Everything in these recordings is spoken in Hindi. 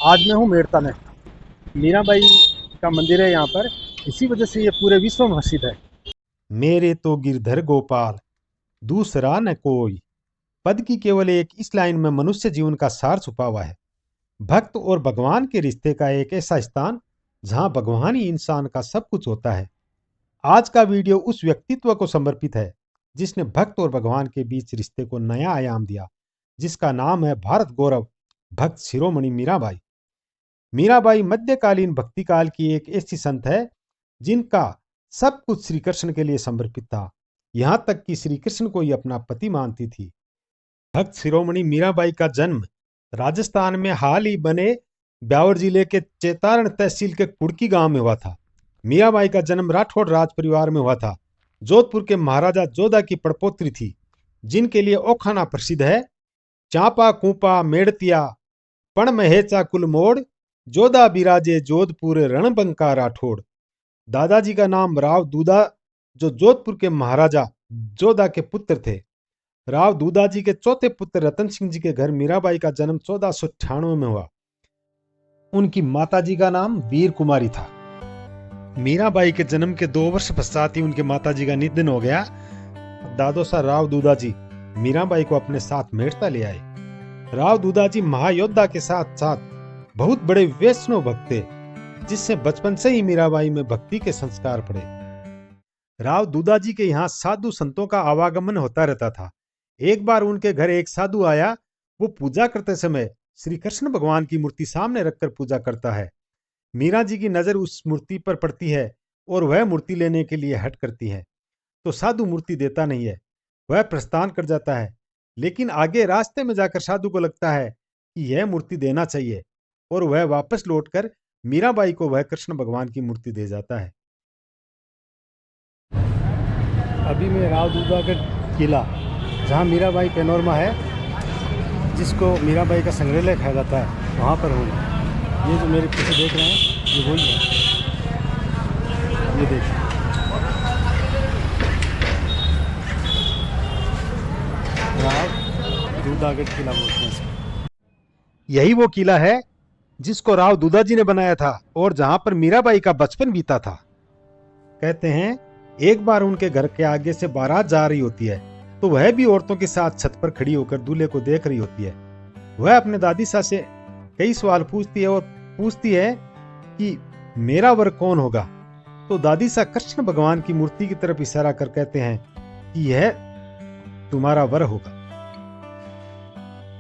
आज मैं हूँ मेड़ता में। मीराबाई का मंदिर है यहाँ पर, इसी वजह से ये पूरे विश्व में प्रसिद्ध है। मेरे तो गिरधर गोपाल, दूसरा न कोई। पद की केवल एक इस लाइन में मनुष्य जीवन का सार छुपा हुआ है। भक्त और भगवान के रिश्ते का एक ऐसा स्थान जहां भगवान ही इंसान का सब कुछ होता है। आज का वीडियो उस व्यक्तित्व को समर्पित है जिसने भक्त और भगवान के बीच रिश्ते को नया आयाम दिया, जिसका नाम है भारत गौरव, भक्त शिरोमणि मीराबाई। मीराबाई मध्यकालीन भक्ति काल की एक ऐसी संत है जिनका सब कुछ श्री कृष्ण के लिए समर्पित था। यहां तक कि श्री कृष्ण को ही अपना पति मानती थी। भक्त शिरोमणि मीराबाई का जन्म राजस्थान में हाल ही बने ब्यावर जिले के चेतारण तहसील के कुड़की गांव में हुआ था। मीराबाई का जन्म राठौड़ राज परिवार में हुआ था। जोधपुर के महाराजा जोधा की पड़पोत्री थी, जिनके लिए ओखाना प्रसिद्ध है। चांपा कूपा मेड़तिया पण महेचा कुल मोड़, जोधा बिराजे जोधपुर रणबंका राठौड़। दादाजी का नाम राव दूधा, जो जोधपुर के महाराजा जोधा के पुत्र थे। राव दूधा जी के चौथे पुत्र रतन सिंह जी के घर मीराबाई का जन्म 1498 में हुआ। उनकी माताजी का नाम वीर कुमारी था। मीराबाई के जन्म के 2 वर्ष पश्चात ही उनके माताजी का निधन हो गया। दादोसा राव दूधा जी मीराबाई को अपने साथ मेड़ता ले आए। राव दूधा जी महायोद्धा के साथ साथ बहुत बड़े वैष्णव भक्त थे, जिससे बचपन से ही मीराबाई में भक्ति के संस्कार पड़े। राव दूधा जी के यहाँ साधु संतों का आवागमन होता रहता था। एक बार उनके घर एक साधु आया। वो पूजा करते समय श्री कृष्ण भगवान की मूर्ति सामने रखकर पूजा करता है। मीरा जी की नजर उस मूर्ति पर पड़ती है और वह मूर्ति लेने के लिए हट करती है, तो साधु मूर्ति देता नहीं है। वह प्रस्थान कर जाता है, लेकिन आगे रास्ते में जाकर साधु को लगता है कि यह मूर्ति देना चाहिए, और वह वापस लौटकर मीराबाई को वह कृष्ण भगवान की मूर्ति दे जाता है। अभी मैं राव दूधा का किला, जहाँ मीराबाई पैनोरमा है, जिसको मीराबाई का संग्रहालय कहा जाता है, वहाँ पर हूँ। ये जो मेरे पीछे देख रहे हैं, ये वही है। ये देखिए, राव दूधा का किला बोलते हैं इसको। यही वो किला है जिसको राव दूधा जी ने बनाया था और जहां पर मीराबाई का बचपन बीता था। कहते हैं एक बार उनके घर के आगे से बारात जा रही होती है, तो वह भी औरतों के साथ छत पर खड़ी होकर दूल्हे को देख रही होती है। वह अपने दादी सा से कई सवाल पूछती है और पूछती है कि मेरा वर कौन होगा। तो दादी सा कृष्ण भगवान की मूर्ति की तरफ इशारा कर कहते हैं कि यह तुम्हारा वर होगा।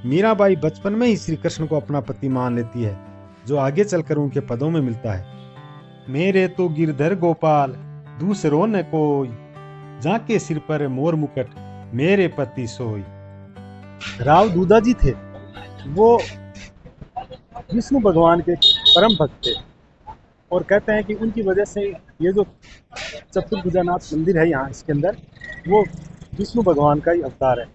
मीराबाई बचपन में ही श्री कृष्ण को अपना पति मान लेती है, जो आगे चलकर उनके पदों में मिलता है। मेरे तो गिरधर गोपाल, दूसरों ने कोई, जाके सिर पर मोर मुकुट, मेरे पति सोई। राव दूधा जी थे, वो विष्णु भगवान के परम भक्त थे, और कहते हैं कि उनकी वजह से ये जो चतुर्भुजानाथ मंदिर है यहाँ, इसके अंदर, वो विष्णु भगवान का ही अवतार है।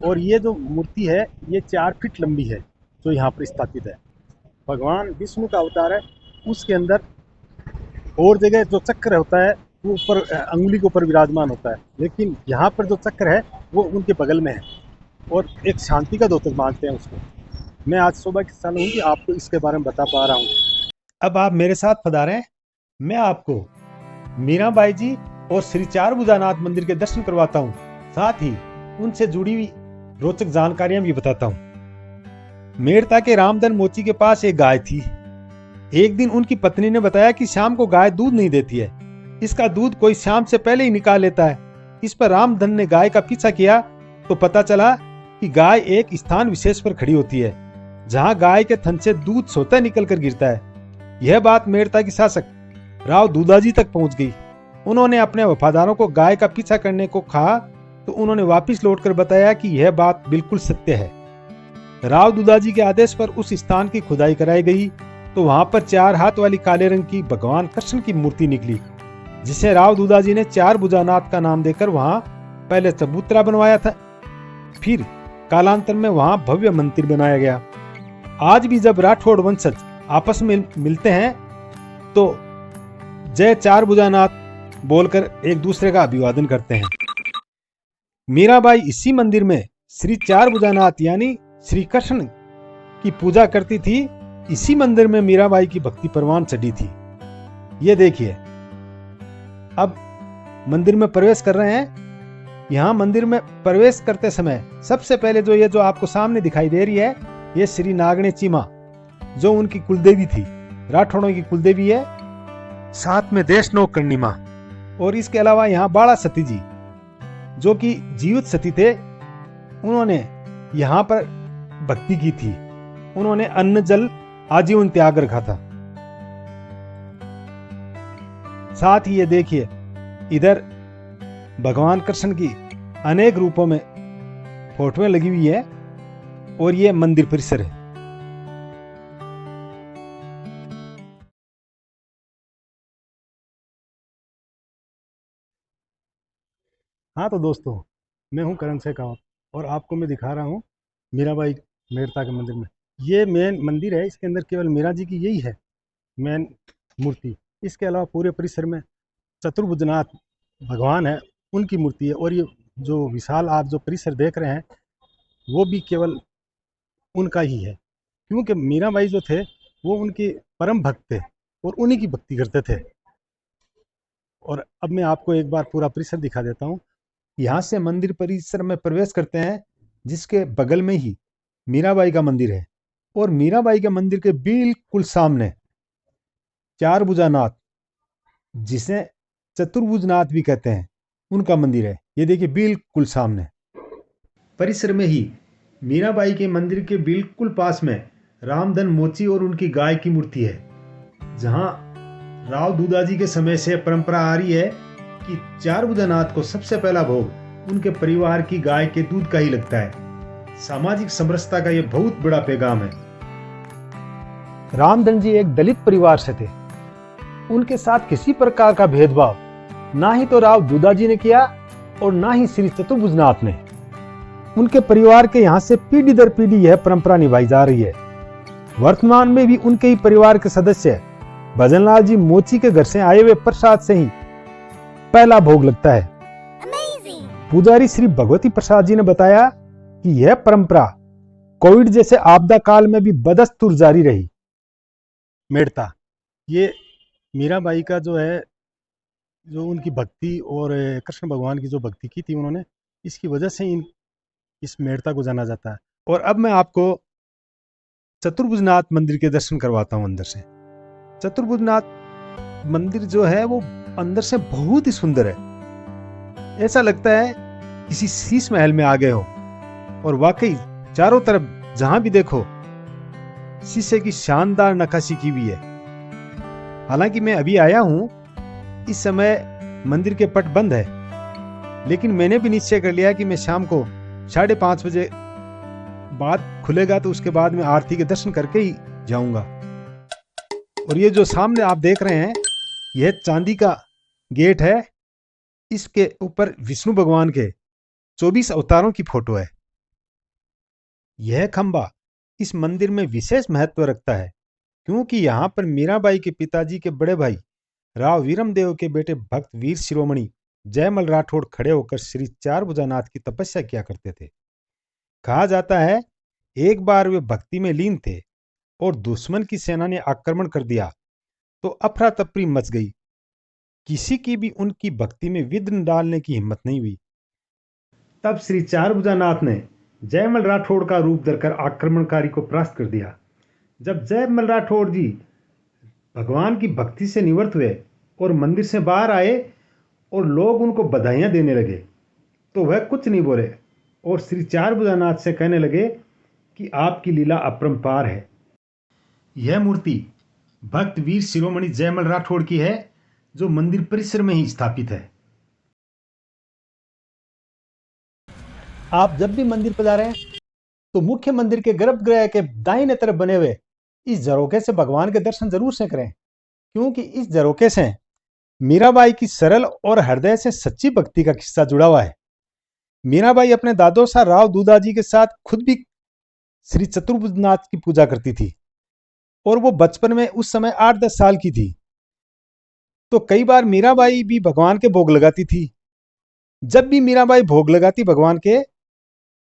और ये जो मूर्ति है, ये 4 फीट लंबी है, जो यहाँ पर स्थापित है। भगवान विष्णु का अवतार है। उसके अंदर और जगह जो चक्र होता है, वो ऊपर अंगुली के ऊपर विराजमान होता है, लेकिन यहाँ पर जो चक्र है वो उनके बगल में है, और एक शांति का द्योतक मानते हैं उसको। मैं आज सौभाग्यशाली हूँ कि आपको इसके बारे में बता पा रहा हूँ। अब आप मेरे साथ पधारें, मैं आपको मीराबाई जी और श्री चार भुजानाथ मंदिर के दर्शन करवाता हूँ, साथ ही उनसे जुड़ी हुई रोचक जानकारियां भी बताता हूँ। मेड़ता के रामधन मोची के पास एक गाय थी। एक दिन उनकी पत्नी ने बताया कि शाम को गाय दूध नहीं देती है, इसका दूध कोई शाम से पहले ही निकाल लेता है। इस पर रामधन ने गाय का पीछा किया तो पता चला कि गाय एक स्थान विशेष पर खड़ी होती है, जहां गाय के थन से दूध सोता निकल कर गिरता है। यह बात मेड़ता की शासक राव दूधा जी तक पहुंच गई। उन्होंने अपने वफादारों को गाय का पीछा करने को कहा, तो उन्होंने वापिस लौटकर बताया कि यह बात बिल्कुल सत्य है। राव दूधा जी के आदेश पर उस स्थान की खुदाई कराई गई, तो वहां पर 4 हाथ वाली काले रंग की भगवान कृष्ण की मूर्ति निकली, जिसे राव दूधा जी ने 4 भुजानाथ का नाम देकर वहां पहले चबूतरा बनवाया था। फिर कालांतर में वहां भव्य मंदिर बनाया गया। आज भी जब राठौड़ वंशज आपस में मिलते हैं तो जय 4 भुजानाथ बोलकर एक दूसरे का अभिवादन करते हैं। मीराबाई इसी मंदिर में श्री 4 भुजानाथ यानी श्री कृष्ण की पूजा करती थी, इसी मंदिर में मीराबाई की भक्ति परवान चढ़ी थी। ये देखिए, अब मंदिर में प्रवेश कर रहे हैं। यहाँ मंदिर में प्रवेश करते समय सबसे पहले जो ये जो आपको सामने दिखाई दे रही है, ये श्री नागणे चीमा, जो उनकी कुलदेवी थी, राठौड़ों की कुलदेवी है। साथ में देशनोक करनी माँ, और इसके अलावा यहाँ बाड़ा सती जी, जो कि जीवित सती थे, उन्होंने यहाँ पर भक्ति की थी। उन्होंने अन्न जल आजीवन त्याग रखा था। साथ ही ये देखिए, इधर भगवान कृष्ण की अनेक रूपों में फोटोएं लगी हुई है, और ये मंदिर परिसर है। हाँ तो दोस्तों, मैं हूँ करण शेखावत और आपको मैं दिखा रहा हूँ मीराबाई मेड़ता के मंदिर में। ये मेन मंदिर है, इसके अंदर केवल मीरा जी की यही है मेन मूर्ति। इसके अलावा पूरे परिसर में चतुर्भुजनाथ भगवान है, उनकी मूर्ति है। और ये जो विशाल आप जो परिसर देख रहे हैं, वो भी केवल उनका ही है, क्योंकि मीराबाई जो थे वो उनके परम भक्त थे और उन्हीं की भक्ति करते थे। और अब मैं आपको एक बार पूरा परिसर दिखा देता हूँ। यहाँ से मंदिर परिसर में प्रवेश करते हैं, जिसके बगल में ही मीराबाई का मंदिर है, और मीराबाई के मंदिर के बिल्कुल सामने चार भुजानाथ, जिसे चतुर्भुजनाथ भी कहते हैं, उनका मंदिर है। ये देखिए, बिल्कुल सामने परिसर में ही मीराबाई के मंदिर के बिल्कुल पास में रामधन मोची और उनकी गाय की मूर्ति है, जहां राव दूधाजी के समय से परंपरा आ रही है कि चार भुजानाथ को सबसे पहला भोग उनके परिवार की गाय के दूध का ही लगता है। सामाजिक समरसता का यह बहुत बड़ा पैगाम है। रामधन जी एक दलित परिवार से थे। उनके साथ किसी प्रकार का भेदभाव ना ही तो राव दूधाजी ने किया और ना ही श्री चतुर्भुजनाथ ने। उनके परिवार के यहाँ से पीढ़ी दर पीढ़ी यह परंपरा निभाई जा रही है। वर्तमान में भी उनके ही परिवार के सदस्य भजनलाल जी मोची के घर से आए हुए प्रसाद से ही पहला भोग लगता है। पुजारी श्री भगवती प्रसाद जी ने बताया कि यह परंपरा कोविड जैसे आपदा काल में भी बदस्तूर जारी रही। मेड़ता, ये मीराबाई का जो है, जो उनकी भक्ति और कृष्ण भगवान की जो भक्ति की थी उन्होंने, इसकी वजह से इस मेड़ता को जाना जाता है। और अब मैं आपको चतुर्भुजनाथ मंदिर के दर्शन करवाता हूं अंदर से। चतुर्भुजनाथ मंदिर जो है वो अंदर से बहुत ही सुंदर है। ऐसा लगता है किसी शीश महल में आ गए हो, और वाकई चारों तरफ जहां भी देखो शीशे की शानदार नक्काशी की हुई है। हालांकि मैं अभी आया हूं, इस समय मंदिर के पट बंद है, लेकिन मैंने भी निश्चय कर लिया कि मैं शाम को 5:30 बजे बाद खुलेगा, तो उसके बाद में आरती के दर्शन करके ही जाऊंगा। और ये जो सामने आप देख रहे हैं, यह चांदी का गेट है। इसके ऊपर विष्णु भगवान के 24 अवतारों की फोटो है। यह खंबा इस मंदिर में विशेष महत्व रखता है, क्योंकि यहाँ पर मीराबाई के पिताजी के बड़े भाई राव वीरमदेव के बेटे भक्त वीर शिरोमणि जयमल राठौड़ खड़े होकर श्री चार भुजानाथ की तपस्या किया करते थे। कहा जाता है, एक बार वे भक्ति में लीन थे और दुश्मन की सेना ने आक्रमण कर दिया तो अफरा तफरी मच गई। किसी की भी उनकी भक्ति में विघ्न डालने की हिम्मत नहीं हुई। तब श्री चार भुजानाथ ने जयमल राठौड़ का रूप धरकर आक्रमणकारी को परास्त कर दिया। जब जयमल राठौड़ जी भगवान की भक्ति से निवृत्त हुए और मंदिर से बाहर आए और लोग उनको बधाइयां देने लगे, तो वह कुछ नहीं बोले और श्री चार भुजानाथ से कहने लगे कि आपकी लीला अपरंपार है। यह मूर्ति भक्त वीर शिरोमणि जयमल राठौड़ की है, जो मंदिर परिसर में ही स्थापित है। आप जब भी मंदिर पधारें तो मुख्य मंदिर के गर्भगृह के दाहिने तरफ बने हुए इस झरोखे से भगवान के दर्शन जरूर से करें, क्योंकि इस झरोखे से मीराबाई की सरल और हृदय से सच्ची भक्ति का किस्सा जुड़ा हुआ है। मीराबाई अपने दादो सा राव दूधाजी के साथ खुद भी श्री चतुर्भुजनाथ की पूजा करती थी, और वो बचपन में उस समय 8-10 साल की थी। तो कई बार मीराबाई भी भगवान के भोग लगाती थी। जब भी मीराबाई भोग लगाती भगवान के,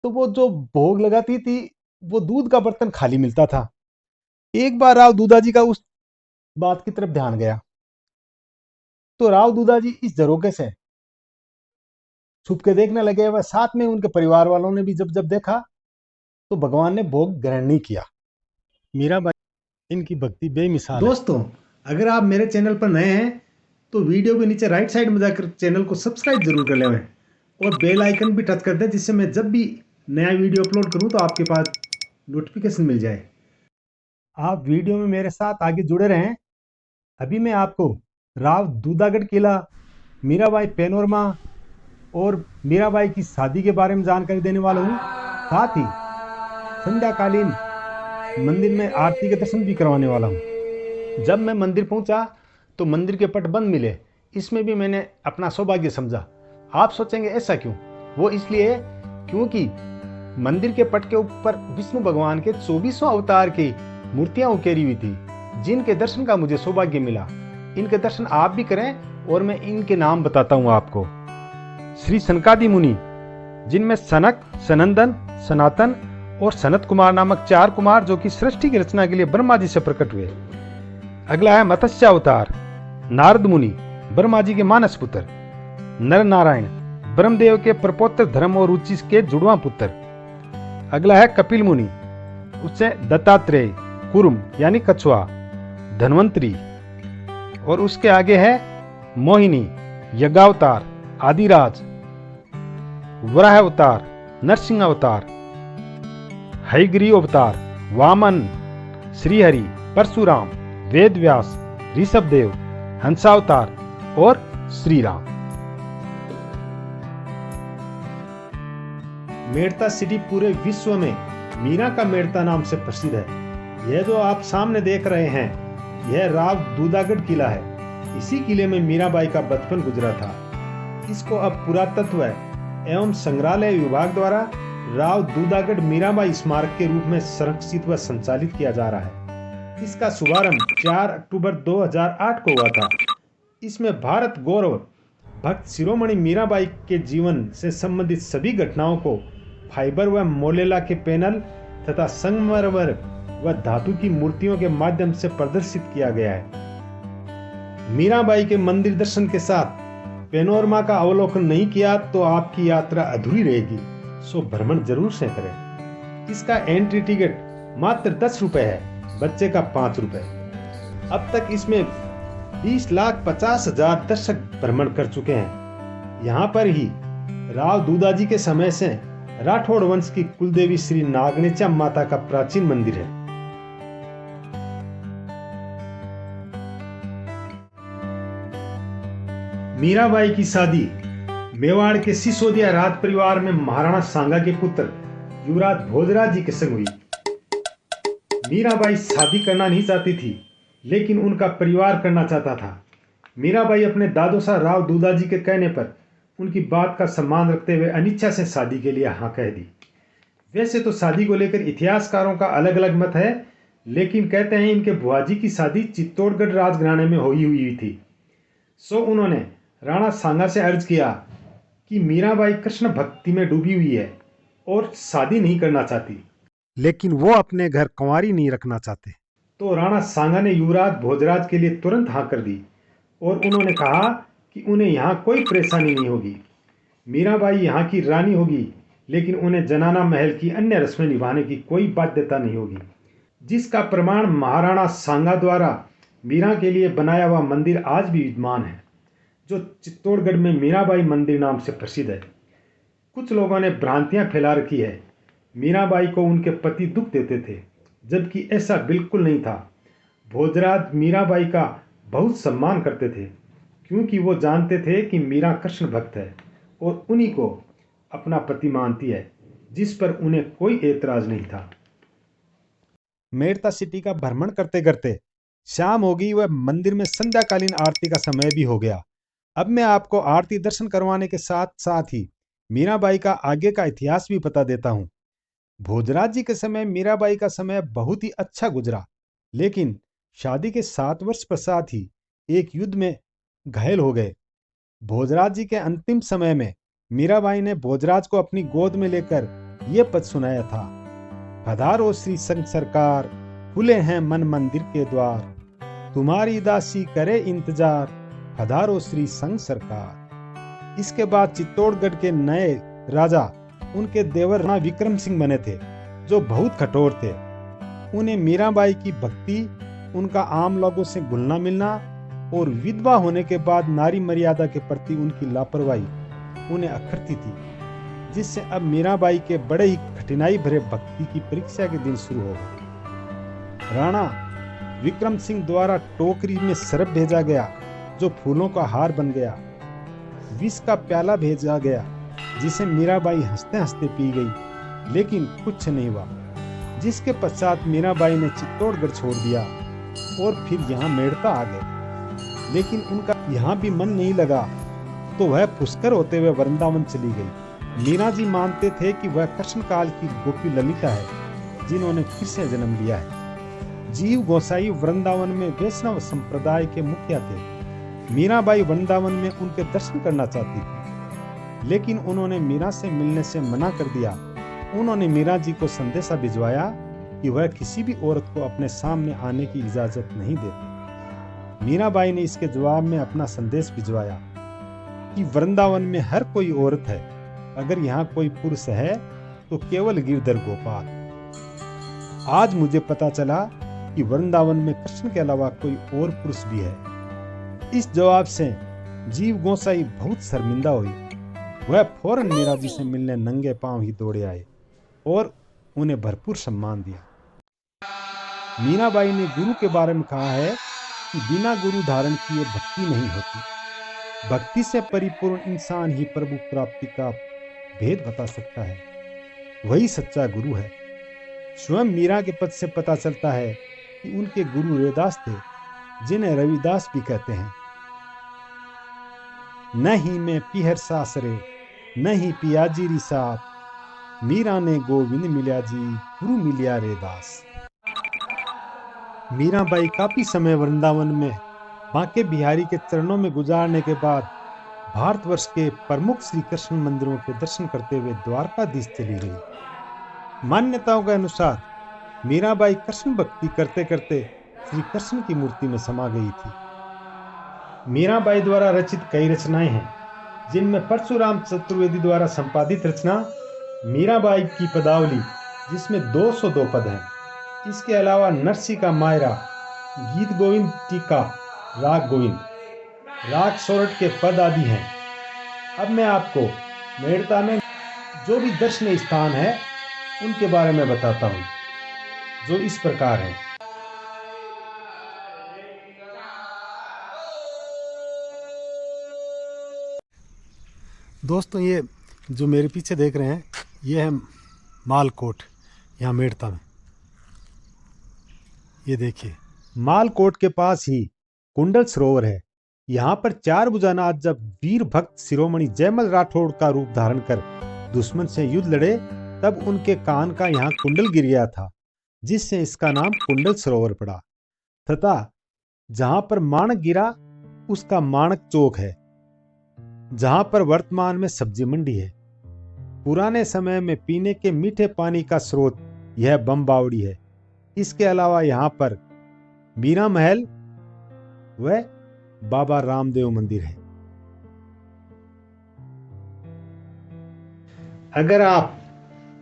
तो वो जो भोग लगाती थी वो दूध का बर्तन खाली मिलता था। एक बार राव दूधाजी का उस बात की तरफ ध्यान गया तो राव दूधाजी इस झरोखे से छुप के देखने लगे। वह साथ में उनके परिवार वालों ने भी जब जब देखा तो भगवान ने भोग ग्रहण नहीं किया। मीराबाई इनकी भक्ति बेमिसाल है। दोस्तों, अगर आप मेरे चैनल पर नए हैं तो वीडियो के नीचे राइट साइड में जाकर चैनल को सब्सक्राइब जरूर कर लें और बेल आइकन भी टच कर दें, जिससे मैं जब भी नया वीडियो अपलोड करूं तो आपके पास नोटिफिकेशन मिल जाए। आप वीडियो में मेरे साथ आगे जुड़े रहें। अभी मैं आपको राव दूधागढ़ किला, मीराबाई पैनोरमा और मीराबाई की शादी के बारे में जानकारी देने वाला हूँ। साथ ही संध्याकालीन मंदिर में आरती के दर्शन भी करवाने वाला हूँ। जब मैं मंदिर पहुंचा तो मंदिर के पट बंद मिले। इसमें भी मैंने अपना सौभाग्य समझा। आप सोचेंगे ऐसा क्यों? वो इसलिए क्योंकि मंदिर के पट के ऊपर विष्णु भगवान के 24 अवतार की मूर्तियां उकेरी हुई थी, जिनके दर्शन का मुझे सौभाग्य मिला। इनके दर्शन आप भी करें और मैं इनके नाम बताता हूं आपको। श्री सनकादि मुनि, जिनमें सनक, सनंदन, सनातन और सनत कुमार नामक 4 कुमार जो कि सृष्टि की रचना के लिए ब्रह्मा जी से प्रकट हुए। अगला है मत्स्य अवतार, नारद मुनि, ब्रह्मा जी के मानस पुत्र। नर नारायण, ब्रह्मदेव के प्रपौत्र धर्म और रुचि के जुड़वा पुत्र। अगला है कपिल मुनि, उससे दत्तात्रेय, कुर्म यानी कछुआ, धन्वंतरी। और उसके आगे है मोहिनी, यज्ञावतार, आदिराज, वराह अवतार, नरसिंह अवतार, हयग्रीव अवतार, वामन, श्रीहरि, परशुराम, वेदव्यास, ऋषभदेव, हंसावतार और श्री राम। मेड़ता सिटी पूरे विश्व में मीरा का मेड़ता नाम से प्रसिद्ध है। यह जो आप सामने देख रहे हैं, यह राव दूधागढ़ किला है। इसी किले में मीराबाई का बचपन गुजरा था। इसको अब पुरातत्व एवं संग्रहालय विभाग द्वारा राव दूधागढ़ मीराबाई स्मारक के रूप में संरक्षित व संचालित किया जा रहा है। इसका शुभारंभ 4 अक्टूबर 2008 को हुआ था। इसमें भारत गौरव भक्त शिरोमणि मीराबाई के जीवन से संबंधित सभी घटनाओं को फाइबर व मोलेला के पैनल तथा संगमरमर व धातु की मूर्तियों के माध्यम से प्रदर्शित किया गया है। मीराबाई के मंदिर दर्शन के साथ पैनोरमा का अवलोकन नहीं किया तो आपकी यात्रा अधूरी रहेगी, सो भ्रमण जरूर से करें। इसका एंट्री टिकट मात्र 10 रुपए है, बच्चे का 5 रुपए। अब तक इसमें 20,50,000 दर्शक भ्रमण कर चुके हैं। यहाँ पर ही राव दूधाजी के समय से राठौड़ वंश की कुलदेवी श्री नागनेचा माता का प्राचीन मंदिर है। मीराबाई की शादी मेवाड़ के सिसोदिया राज परिवार में महाराणा सांगा के पुत्र युवराज भोजराज जी के संग हुई। मीराबाई शादी करना नहीं चाहती थी, लेकिन उनका परिवार करना चाहता था। मीराबाई अपने दादोसा राव दूधाजी के कहने पर उनकी बात का सम्मान रखते हुए अनिच्छा से शादी के लिए हाँ कह दी। वैसे तो शादी को लेकर इतिहासकारों का अलग अलग मत है, लेकिन कहते हैं इनके बुआजी की शादी चित्तौड़गढ़ राजघराने में हुई थी। सो उन्होंने राणा सांगा से अर्ज किया कि मीराबाई कृष्ण भक्ति में डूबी हुई है और शादी नहीं करना चाहती, लेकिन वो अपने घर कुंवारी नहीं रखना चाहते। तो राणा सांगा ने युवराज भोजराज के लिए तुरंत हाँ कर दी और उन्होंने कहा कि उन्हें यहाँ कोई परेशानी नहीं होगी। मीराबाई यहाँ की रानी होगी, लेकिन उन्हें जनाना महल की अन्य रस्में निभाने की कोई बाध्यता नहीं होगी, जिसका प्रमाण महाराणा सांगा द्वारा मीरा के लिए बनाया हुआ मंदिर आज भी विद्यमान है, जो चित्तौड़गढ़ में मीराबाई मंदिर नाम से प्रसिद्ध है। कुछ लोगों ने भ्रांतियां फैला रखी है, मीराबाई को उनके पति दुख देते थे, जबकि ऐसा बिल्कुल नहीं था। भोजराज मीराबाई का बहुत सम्मान करते थे, क्योंकि वो जानते थे कि मीरा कृष्ण भक्त है और उन्हीं को अपना पति मानती है, जिस पर उन्हें कोई एतराज नहीं था। मेड़ता सिटी का भ्रमण करते करते शाम हो गई व मंदिर में संध्याकालीन आरती का समय भी हो गया। अब मैं आपको आरती दर्शन करवाने के साथ साथ ही मीराबाई का आगे का इतिहास भी बता देता हूँ। भोजराज जी के समय मीराबाई का समय बहुत ही अच्छा गुजरा, लेकिन शादी के 7 वर्ष पश्चात ही एक युद्ध में घायल हो गए। भोजराज जी के अंतिम समय में मीराबाई ने भोजराज को अपनी गोद में लेकर यह पद सुनाया था पधारो श्री संघ सरकार, खुले हैं मन मंदिर के द्वार, तुम्हारी दासी करे इंतजार, पधारो श्री संघ सरकार। इसके बाद चित्तौड़गढ़ के नए राजा उनके देवर राणा विक्रम सिंह बने थे, जो बहुत कठोर थे। उन्हें मीराबाई की भक्ति, उनका आम लोगों से घुलना मिलना और विधवा होने के बाद नारी मर्यादा के प्रति उनकी लापरवाही उन्हें अखरती थी, जिससे अब मीराबाई के बड़े ही कठिनाई भरे भक्ति की परीक्षा के दिन शुरू हो गए। राणा विक्रम सिंह द्वारा टोकरी में शराब भेजा गया, जो फूलों का हार बन गया। विष का प्याला भेजा गया, जिसे मीराबाई हंसते हंसते पी गई, लेकिन कुछ नहीं हुआ। जिसके पश्चात मीराबाई ने चित्तौड़गढ़ छोड़ दिया और फिर यहाँ मेड़ता आ गए। लेकिन उनका यहाँ भी मन नहीं लगा, तो वह पुष्कर होते हुए वृंदावन चली गई। मीरा जी मानते थे कि वह कृष्ण काल की गोपी ललिता है, जिन्होंने फिर से जन्म लिया है। जीव गोसाई वृंदावन में वैष्णव संप्रदाय के मुखिया थे। मीराबाई वृंदावन में उनके दर्शन करना चाहती थी, लेकिन उन्होंने मीरा से मिलने से मना कर दिया। उन्होंने मीरा जी को संदेशा भिजवाया कि वह किसी भी औरत को अपने सामने आने की इजाजत नहीं देते। मीराबाई ने इसके जवाब में अपना संदेश भिजवाया कि वृंदावन में हर कोई औरत है, अगर यहाँ कोई पुरुष है तो केवल गिरधर गोपाल। आज मुझे पता चला कि वृंदावन में कृष्ण के अलावा कोई और पुरुष भी है। इस जवाब से जीव गोसाई बहुत शर्मिंदा हुई। वह फौरन मीरा जी से मिलने नंगे पांव ही दौड़े आए और उन्हें भरपूर सम्मान दिया। मीराबाई ने गुरु के बारे में कहा है कि बिना गुरु धारण किए भक्ति नहीं होती। भक्ति से परिपूर्ण इंसान ही प्रभु प्राप्ति का भेद बता सकता है। वही सच्चा गुरु है। स्वयं मीरा के पद से पता चलता है कि उनके गुरु रविदास थे, जिन्हें रविदास भी कहते हैं। नहीं मैं पीहर सासरे, नहीं पियाजी रिसात, मीरा ने गोविंद मिल्या जी, गुरु मिल्या रविदास। मीराबाई काफी समय वृंदावन में बांके बिहारी के चरणों में गुजारने के बाद भारतवर्ष के प्रमुख श्री कृष्ण मंदिरों के दर्शन करते हुए द्वारकाधीश चली गई। मान्यताओं के अनुसार मीराबाई कृष्ण भक्ति करते करते श्री कृष्ण की मूर्ति में समा गई थी। मीराबाई द्वारा रचित कई रचनाएं हैं, जिनमें परशुराम चतुर्वेदी द्वारा संपादित रचना मीराबाई की पदावली, जिसमें 202 पद हैं। इसके अलावा नरसी का मायरा, गीत गोविंद टीका, राग गोविंद, राग सोरठ के पद आदि हैं। अब मैं आपको मेड़ता में जो भी दर्शनीय स्थान है उनके बारे में बताता हूँ, जो इस प्रकार है। दोस्तों, ये जो मेरे पीछे देख रहे हैं, ये है मालकोट, यहाँ मेड़ता में। ये देखिए, मालकोट के पास ही कुंडल सरोवर है। यहाँ पर 4 भुजानाथ जब वीर भक्त शिरोमणि जयमल राठौड़ का रूप धारण कर दुश्मन से युद्ध लड़े, तब उनके कान का यहाँ कुंडल गिर गया था, जिससे इसका नाम कुंडल सरोवर पड़ा। तथा जहाँ पर माणक गिरा उसका माणक चौक है, जहाँ पर वर्तमान में सब्जी मंडी है। पुराने समय में पीने के मीठे पानी का स्रोत यह बमबावड़ी है। इसके अलावा यहाँ पर मीरा महल व बाबा रामदेव मंदिर है। अगर आप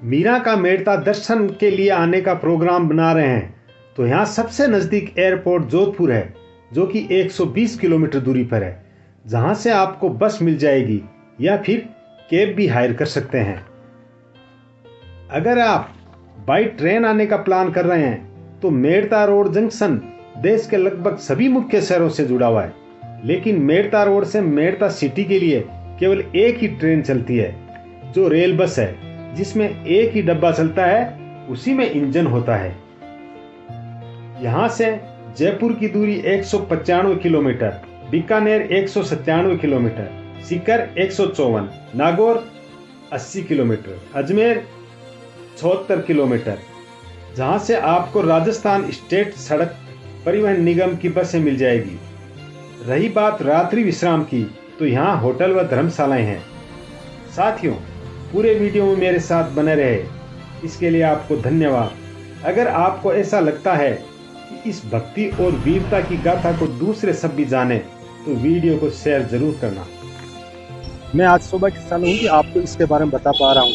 मीरा का मेड़ता दर्शन के लिए आने का प्रोग्राम बना रहे हैं, तो यहाँ सबसे नजदीक एयरपोर्ट जोधपुर है, जो कि 120 किलोमीटर दूरी पर है, जहां से आपको बस मिल जाएगी या फिर कैब भी हायर कर सकते हैं। अगर आप बाई ट्रेन आने का प्लान कर रहे हैं, तो मेड़ता रोड जंक्शन देश के लगभग सभी मुख्य शहरों से जुड़ा हुआ है, लेकिन मेड़ता रोड से मेड़ता सिटी के लिए केवल एक ही ट्रेन चलती है, जो रेल बस है, जिसमें एक ही डब्बा चलता है, उसी में इंजन होता है। यहाँ से जयपुर की दूरी 195 kilometre, Bikaner 197 kilometre, Sikar 154, Nagaur 80 kilometre, Ajmer 76 kilometre, जहां से आपको राजस्थान स्टेट सड़क परिवहन निगम की बसें मिल जाएगी। रही बात रात्रि विश्राम की, तो यहाँ होटल व धर्मशालाएं हैं। साथियों, पूरे वीडियो में मेरे साथ बने रहे। इसके लिए आपको धन्यवाद। अगर आपको ऐसा लगता है कि इस भक्ति और वीरता की गाथा को दूसरे सब भी जाने तो वीडियो को शेयर जरूर करना। मैं आज सौभाग्यशाली हूँ कि आपको इसके बारे में बता पा रहा हूँ।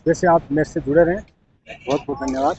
जैसे आप मेरे से जुड़े रहें, बहुत बहुत धन्यवाद।